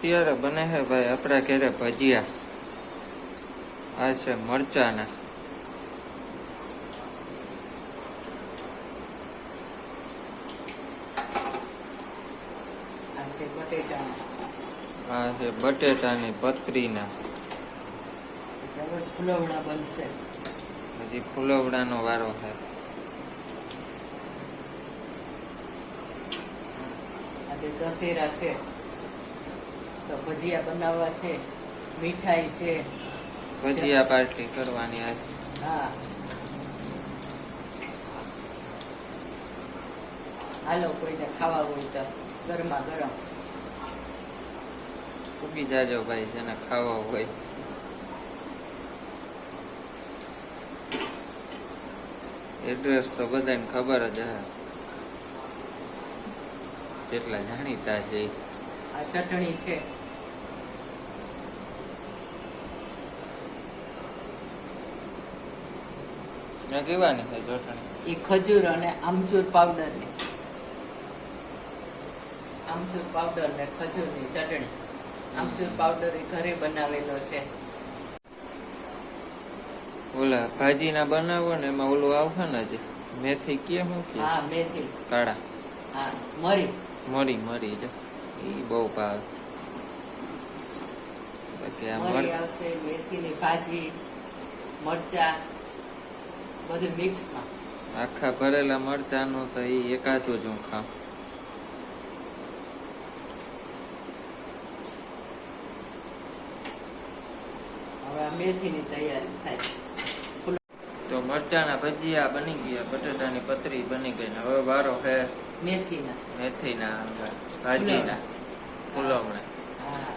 અત્યારે બને છે ભાઈ આપણા ઘરે ભજીયા. આ છે મરચાના. આ છે બટેટાની પતરીના. ફુલવડા બનશે. હજી ફુલવડાનો વારો છે. આજે દશેરા છે તો ભજીયા બનાવવા છે, મીઠાઈ છે, ભજીયા પાર્ટી કરવાની આજે. હા હાલો કોઈને ખાવા હોય તો ગરમા ગરમ ઉગી જાજો ભાઈ જેને ખાવા હોય. એડ્રેસ તો બધાને ખબર જ હે, જેટલા જાણીતા છે. આ ચટણી છે, કેવાની છે ચટણી? એ ખજૂર અને આમચૂર પાવડર ની, આમચૂર પાવડર ને ખજૂર ની ચટણી. આમચૂર પાવડર એ ઘરે બનાવેલો છે. ઓલા ભાજી ના બનાવો ને એમાં ઓલું આવશે ને જે મેથી કે શું કે? હા મેથી કાળા. હા મરી મરી જો ઈ બહુ ભાવે. બાકી આ મરી આવશે, મેથીની ભાજી, મરચા બધું મિક્સમાં. આખા ભરેલા મરચાનું તો ઈ એકાદું જ હું ખાઉં. હવે આ મેથીની તૈયારી થાય. તો મરચાના ભજીયા બની ગયા, બટાટાની પતરી બની ગઈ ને હવે વારો છે મેથીના ભાજીના ફુલવણા. હા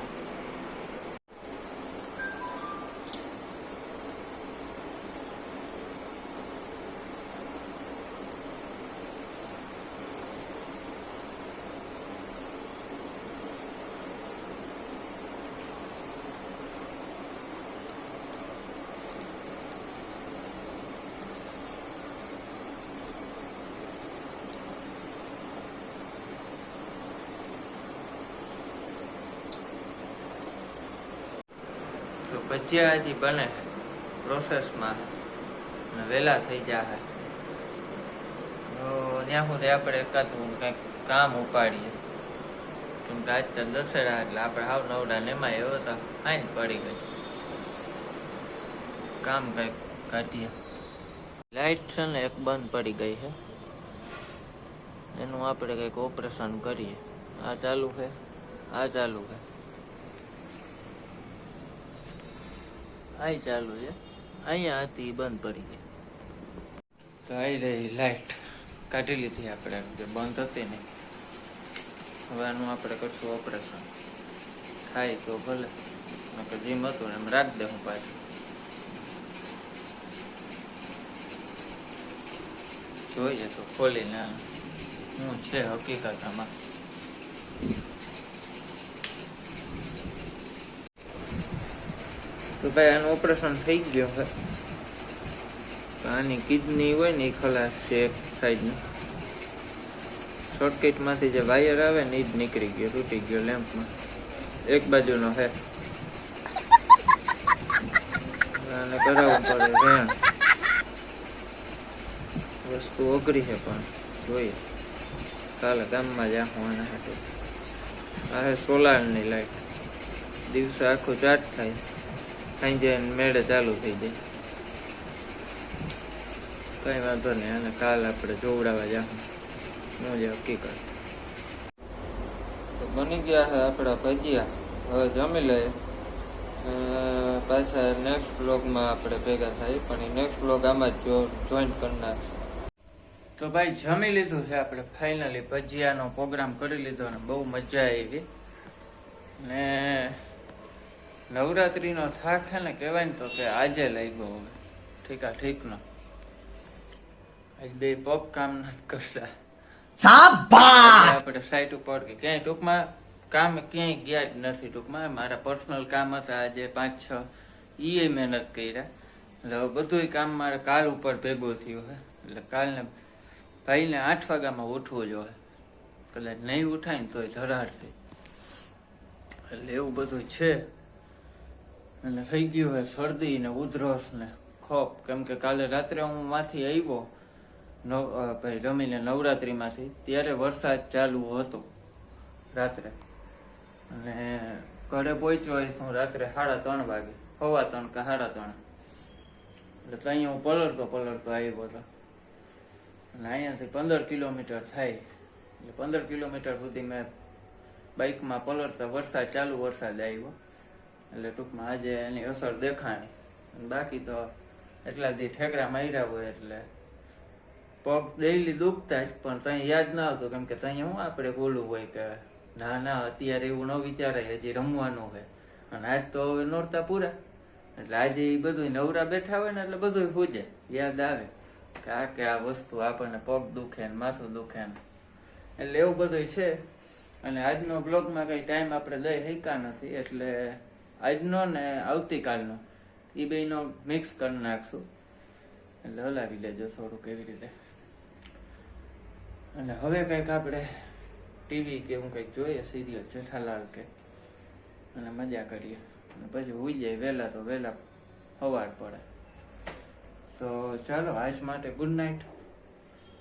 તો ભજીયા હજી બને પ્રોસેસમાં ને વહેલા થઈ જાય. તો ત્યાં સુધી આપણે એકાદું કંઈક કામ ઉપાડીએ, કેમ કે આજ તો દશેરા એટલે આપણે હાવ નવડા ને એમાં એવો તો આઈ પડી ગઈ. કામ કંઈક કાઢીએ. લાઈટ છે ને એક બંધ પડી ગઈ છે, એનું આપણે કંઈક ઓપરેશન કરીએ. આ ચાલુ છે, આ ચાલુ છે, આ ચાલુ છે, અહીંયા હતી બંધ પડી ગઈ. તો આવી રહી લાઈટ કાઢી લીધી આપણે, જે બંધ હતી ને. હવે આનું આપણે કરશું ઓપરેશન. થાય તો ભલે, નકર જેમ હતું ને એમ રાખી દે. હું પાછું જોઈએ તો ખોલીને શું છે હકીકત આમાં. તો ભાઈ આનું ઓપરેશન થઈ ગયું છે. આની કિડની હોય ને એ ખલાસ છે એક સાઈડની. શોર્ટકટમાંથી જે વાયર આવે ને એ જ નીકળી ગયો, તૂટી ગયો લેમ્પમાં. એક બાજુનો છે. આને કરાવવું પડે રેણ. વસ્તુ અઘરી છે પણ જોઈએ. કાલે ગામમાં જાઉં આના હાટુ. આ છે સોલારની લાઈટ. દિવસે આખું ચાર્જ થાય, સાંજે મેળે ચાલુ થઈ જાય. કઈ વાંધો નહીં, અને કાલ આપણે જોવડાવવા જાઉં નો જે હકીકત. તો બની ગયા છે આપણા ભજીયા. હવે જમી લઈએ. પાછા નેક્સ્ટ બ્લોગમાં આપણે ભેગા થાય, પણ એ નેક્સ્ટ બ્લોગ આમાં જ જોઈન કરનાર. તો ભાઈ જમી લીધું છે આપણે ફાઇનલી. ભજીયાનો પ્રોગ્રામ કરી લીધો અને બહુ મજા આવી. ને નવરાત્રીનો થાક છે ને કહેવાય ને તો કે આજે લાગ્યો. હવે ઠીકનો આજ બે પગ કામ નથી કરતા. આપણે સાઈટ ઉપર કે ક્યાંય ટૂંકમાં કામ ક્યાંય ગયા જ નથી. ટૂંકમાં મારા પર્સનલ કામ હતા આજે 5-6, એ મહેનત કર્યા. એટલે હવે બધું કામ મારે કાલ ઉપર ભેગું થયું છે. એટલે કાલને ભાઈને 8 વાગ્યામાં ઉઠવું જોઈએ. કદાચ નહીં ઉઠાય ને તોય ધરાડ થઈ. એટલે એવું બધું છે. અને થઈ ગયું હે શરદી ને ઉધરસ ને ખોપ, કેમ કે કાલે રાત્રે હું માંથી આવ્યો ભાઈ રમીને નવરાત્રીમાંથી, ત્યારે વરસાદ ચાલુ હતો રાત્રે. અને ઘરે પહોંચ્યો હોય હું રાત્રે 3:30 વાગે, 3:15 કે 3:30. એટલે ત્યાં હું પલળતો આવ્યો હતો. અને અહીંયાથી 15 કિલોમીટર થાય, એટલે 15 કિલોમીટર સુધી મેં બાઇકમાં પલળતા વરસાદ આવ્યો. એટલે ટૂંકમાં આજે એની અસર દેખાણી. બાકી તો એટલા દી ઠેકડા માર્યા હોય એટલે પગ ડેઈલી દુખતા જ, પણ ત્યાં યાદ ના આવતું, કેમ કે ત્યાં હું આપણે બોલવું હોય કે ના અત્યારે એવું ન વિચારાય, હજી રમવાનું હોય. અને આજ તો હવે નોરતા પૂરા, એટલે આજે એ બધું નવરા બેઠા હોય ને એટલે બધું પૂજે યાદ આવે કે આ વસ્તુ આપણને પગ દુખે ને માથું દુખે ને, એટલે એવું બધું છે. અને આજનો બ્લોગમાં કઈ ટાઈમ આપણે દઈ શક્યા નથી, એટલે આજનો ને આવતીકાલનો એ બેનો મિક્સ કરી નાખશું. એટલે હલાવી લેજો થોડુંક એવી રીતે. અને હવે કંઈક આપણે ટીવી કે એવું કંઈક જોઈએ, સિરિયલ જેઠાલાલ કે, અને મજા કરીએ. અને પછી હોઈ જાય વહેલા તો વહેલા સવાર પડે. તો ચાલો આજ માટે ગુડ નાઇટ.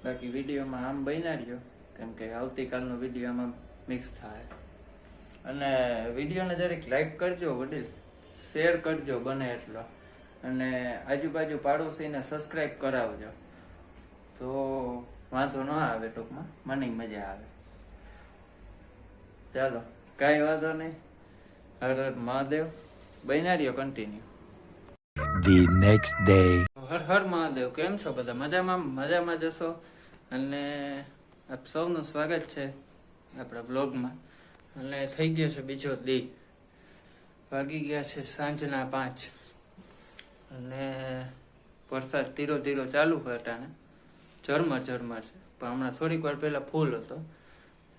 બાકી વિડીયોમાં આમ બન્યા રહ્યો, કેમ કે આવતીકાલનો વિડીયો આમાં મિક્સ થાય. અને વિડીયોને જરીક લાઈક કરજો વડીલ, શેર કરજો બને એટલો, અને આજુબાજુ પાડોશીને સબસ્ક્રાઈબ કરાવજો, તો વાંધો ન આવે, ટૂંકમાં મને મજા આવે. ચાલો કાંઈ વાંધો નહીં. હર હર મહાદેવ. બન્યા રહ્યો continue. The next day. Har Har Mahadev. કેમ છો બધા? મજામાં જશો. અને આપ સૌનું સ્વાગત છે આપણા બ્લોગમાં. અને થઈ ગયો છે બીજો દી, વાગી ગયા છે સાંજના 5. અને વરસાદ ધીરો ધીરો ચાલુ હોય અટાણે, ઝરમર છે. પણ હમણાં થોડીક વાર પહેલા ફૂલ હતો,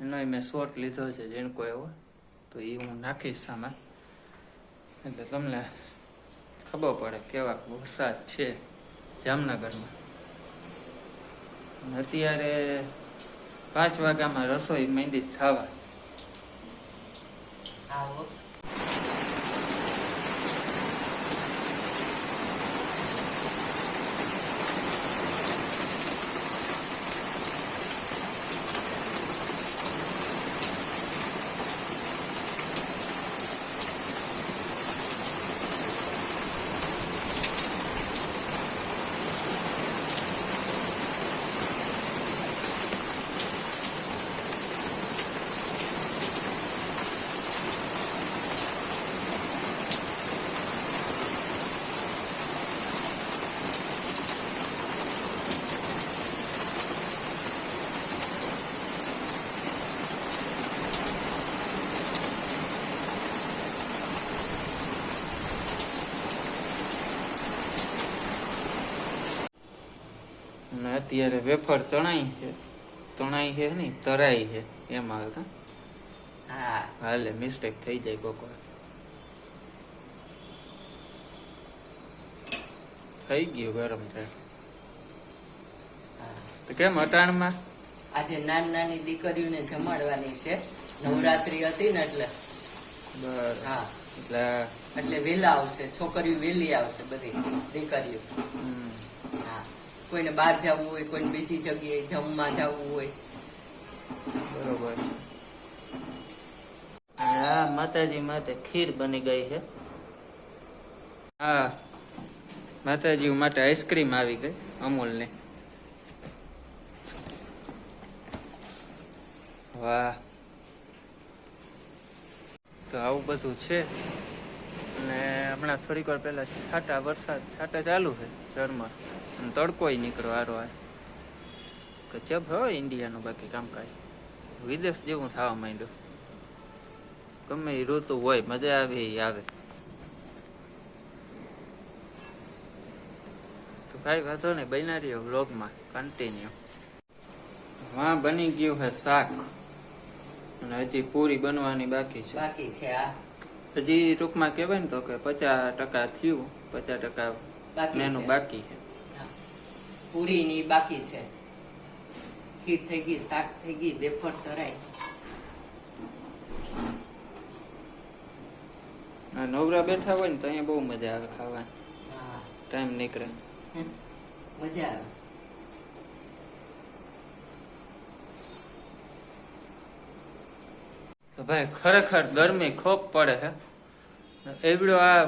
એનો મેં શોર્ટ લીધો છે ઝીણકો એવો, તો એ હું નાખીશ સામાન, એટલે તમને ખબર પડે કેવા વરસાદ છે જામનગરમાં. અત્યારે 5 વાગ્યામાં રસોઈ માંડી થવા. અત્યારે વેફર તણાઈ છે નહીં, તરાઈ છે એમ આવે. હા હાલે, મિસ્ટેક થઈ જાય કોક વાર. થઈ ગયું ગરમ થાય. તો કેમ અટાણમાં આજે નાની દીકરીઓને જમાડવાની છે, નવરાત્રી હતી ને એટલે. હા એટલે વેલા આવશે, છોકરીઓ વેલી આવશે બધી દીકરીઓ. હા, કોઈને બહાર જવું હોય, કોઈને બીજી જગ્યાએ જમવા જવું હોય. બરોબર છે. હા, માતાજી માટે ખીર બની ગઈ છે. હા, માતાજી માટે આઈસ્ક્રીમ આવી ગઈ અમૂલની. વાહ. તો આવું બધું છે. અને હમણાં થોડીક વાર પહેલા વરસાદ ચાલુ છે ઝરમર, અને તડકોય નીકળ્યો હારો. ગજબ હોય ઇન્ડિયાનું બાકી કામકાજ, વિદેશ જેવું થવા માંડ્યું. ગમે એ ઋતુ હોય, મજા આવે. તો કાંઈ વાંધો નહીં, બન્યા રહ્યો વ્લોગમાં કન્ટિન્યુ. હા, બની ગયું છે શાક, અને હજી પૂરી બનવાની બાકી છે. હજી ટૂંકમાં કહેવાય ને તો કે 50% થયું, 50% મેનું બાકી છે. પૂરી ની બાકી છે, ખીર થઈ ગઈ, શાક થઈ ગઈ, વેફર તરાય. આ નવરા બેઠા હોય ને તો અહીંયા બહુ મજા આવે ખાવાની, હા ટાઈમ નીકળે. મજા આવે. તો ભાઈ ખરેખર ગરમી ખૂબ પડે છે. એવડો આ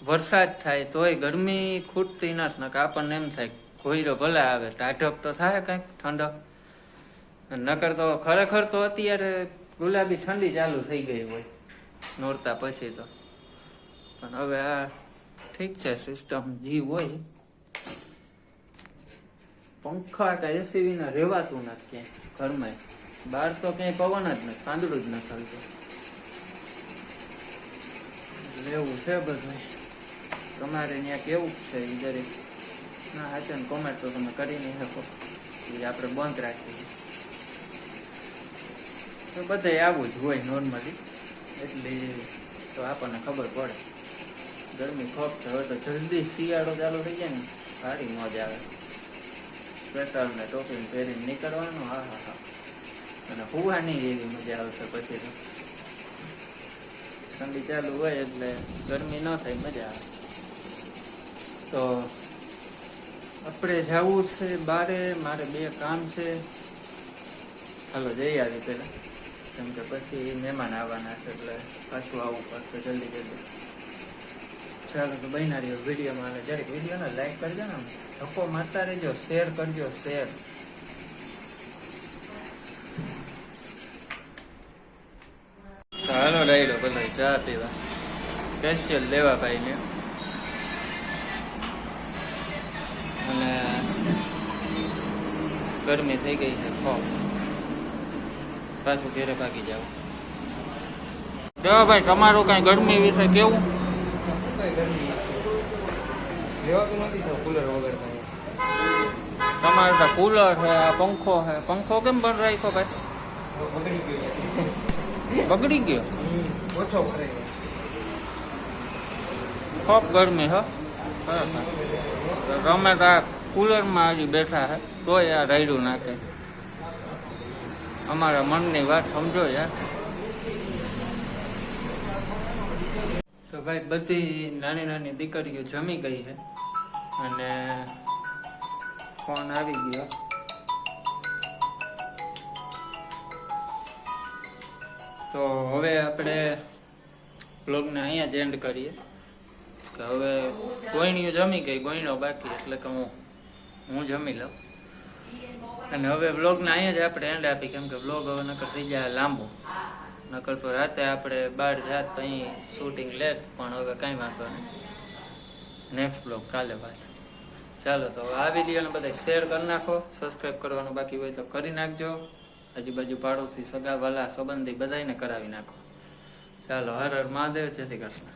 વરસાદ થાય તોય ગરમી ખૂટતી નથી. નકર આપણને એમ થાય કોયરો ભલે આવે, ટાઢક તો થાય કંઈક ઠંડક. નકર તો ખરેખર તો અત્યારે ગુલાબી ઠંડી ચાલુ થઈ ગઈ હોય નોરતા પછી તો. પણ હવે આ ઠીક છે, સિસ્ટમ જી હોય. પંખા કે એસી વિના રહેવાતું નથી ક્યાંય ઘરમાં. બહાર તો ક્યાંય પવન જ નથી, પાંદડું જ નથી હલતું. એવું છે બધું. તમારે ત્યાં કેવું છે એ દરેક ના હાચન કોમેન્ટ તો તમે કરી નહીં શકો, એ આપણે બંધ રાખીએ. તો બધાય આવું જ હોય નોર્મલી, એટલે તો આપણને ખબર પડે. ગરમી ખૂબ છે. હવે તો જલ્દી શિયાળો ચાલુ થઈ જાય ને સારી મોજ આવે. સ્વેટર ને ટોપી પહેરીને નીકળવાનું, હા હા હા. અને હુવાની એવી મજા આવશે પછી તો. ઠંડી ચાલુ હોય એટલે ગરમી ન થાય, મજા આવે. તો આપણે જવું છે બારે, મારે 2 કામ છે. ચાલો જઈ આવી પેલા, કેમ કે પછી મહેમાન આવવાના છે એટલે પાછું આવવું પડશે જલ્દી જલ્દી. ચાલો તો બન્યા રહ્યો વિડીયોમાં. અને જરીક વિડીયોને લાઈક કરજો ને, ધક્કો મારતા રહેજો, શેર કરજો, શેર. હાલો લઈ લો બધા ચા પીવા, સ્પેશિયલ લેવા ભાઈ ને. અને ગરમી થઈ ગઈ છે ખૂબ, પાછું ઘેરે ભાગી જાવ. કેવો ભાઈ તમારું કઈ ગરમી વિશે કેવું? તમારે તો કુલર છે, પંખો છે. પંખો કેમ બંધ રાખ્યો ભાઈ? બગડી ગયો? ઓછો કરે ખૂબ ગરમી હો. અમે તો આ કુલરમાં હજી બેઠા છે તોય આ રાયડું નાખે. અમારા મનની વાત સમજો યાર. તો ભાઈ બધી નાની નાની દીકરીઓ જમી ગઈ છે અને ફોન આવી ગયો. તો હવે આપણે બ્લોગને અહીંયા જ એન્ડ કરીએ. કે હવે ગોયણીઓ જમી ગઈ, ગોયણો બાકી, એટલે કે હું જમી લઉં. અને હવે બ્લોગને અહીંયા જ આપણે એન્ડ આપી, કેમ કે બ્લોગ હવે નકર થઈ જાય લાંબો. નકર તો રાતે આપણે બહાર જાત તો અહીં શૂટિંગ લેત, પણ હવે કાંઈ વાંધો નહીં. નેક્સ્ટ બ્લોગ કાલે વાત. ચાલો તો આ વિડીયોને બધા શેર કરી નાખો, સબસ્ક્રાઈબ કરવાનું બાકી હોય તો કરી નાખજો. આજુબાજુ પાડોશી, સગા વાલા, સંબંધી બધાને કરાવી નાખો. ચાલો, હર હર મહાદેવ, જય શ્રી કૃષ્ણ.